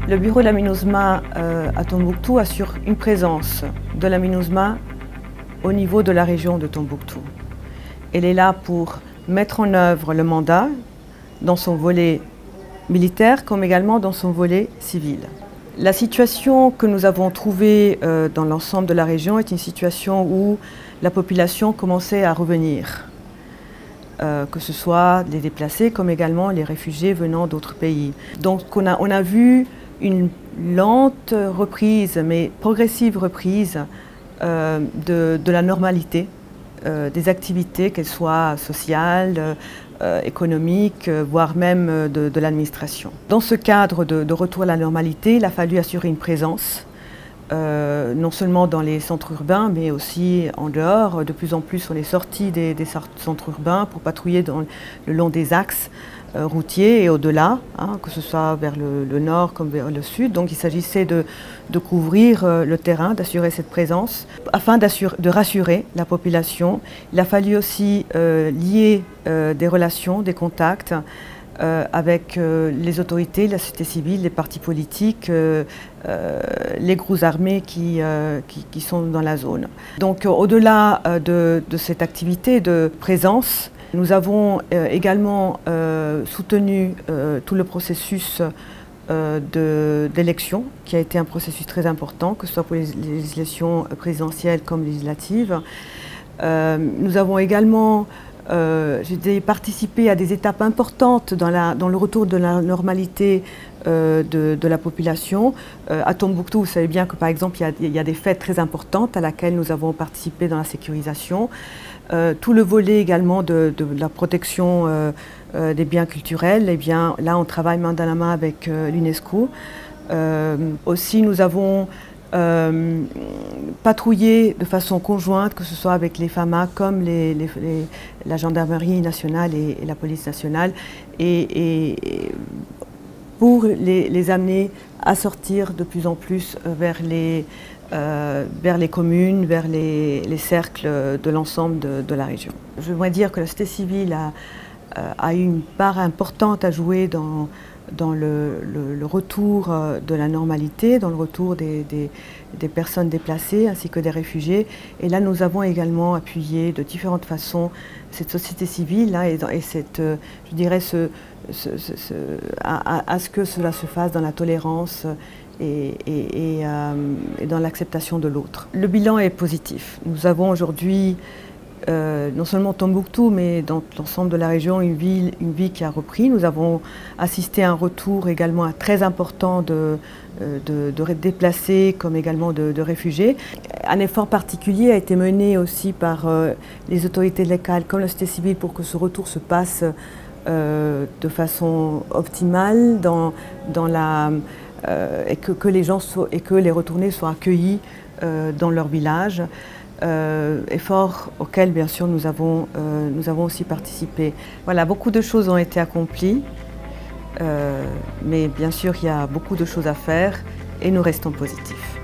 Le bureau de la MINUSMA à Tombouctou assure une présence de la MINUSMA au niveau de la région de Tombouctou. Elle est là pour mettre en œuvre le mandat dans son volet militaire comme également dans son volet civil. La situation que nous avons trouvée dans l'ensemble de la région est une situation où la population commençait à revenir, que ce soit les déplacés comme également les réfugiés venant d'autres pays. Donc on a vu une lente reprise, mais progressive reprise de la normalité des activités, qu'elles soient sociales, économiques, voire même de l'administration. Dans ce cadre de retour à la normalité, il a fallu assurer une présence, non seulement dans les centres urbains, mais aussi en dehors, de plus en plus sur les sorties des centres urbains pour patrouiller le long des axes routiers et au-delà, que ce soit vers le nord comme vers le sud. Donc il s'agissait de couvrir le terrain, d'assurer cette présence. Afin de rassurer la population, il a fallu aussi lier des relations, des contacts avec les autorités, la société civile, les partis politiques, les groupes armés qui sont dans la zone. Donc au-delà de cette activité de présence, nous avons également soutenu tout le processus d'élection, qui a été un processus très important, que ce soit pour les législations présidentielles comme législatives. Nous avons également participé à des étapes importantes dans le retour de la normalité de la population. À Tombouctou, vous savez bien que par exemple, il y a des fêtes très importantes à laquelle nous avons participé dans la sécurisation. Tout le volet également de la protection des biens culturels, eh bien, là on travaille main dans la main avec l'UNESCO. Aussi nous avons patrouillé de façon conjointe, que ce soit avec les FAMA comme la gendarmerie nationale et la police nationale, et pour les amener à sortir de plus en plus vers les communes, vers les cercles de l'ensemble de la région. Je voudrais dire que la société civile a eu une part importante à jouer dans le retour de la normalité, dans le retour des personnes déplacées ainsi que des réfugiés. Et là, nous avons également appuyé de différentes façons cette société civile là, et cette, je dirais, à ce que cela se fasse dans la tolérance et dans l'acceptation de l'autre. Le bilan est positif. Nous avons aujourd'hui, non seulement Tombouctou, mais dans l'ensemble de la région, une vie qui a repris. Nous avons assisté à un retour également très important de déplacés comme également de réfugiés. Un effort particulier a été mené aussi par les autorités locales comme la société civile pour que ce retour se passe de façon optimale et que les retournés soient accueillis dans leur village. Effort auquel bien sûr nous avons aussi participé. Voilà, beaucoup de choses ont été accomplies, mais bien sûr il y a beaucoup de choses à faire et nous restons positifs.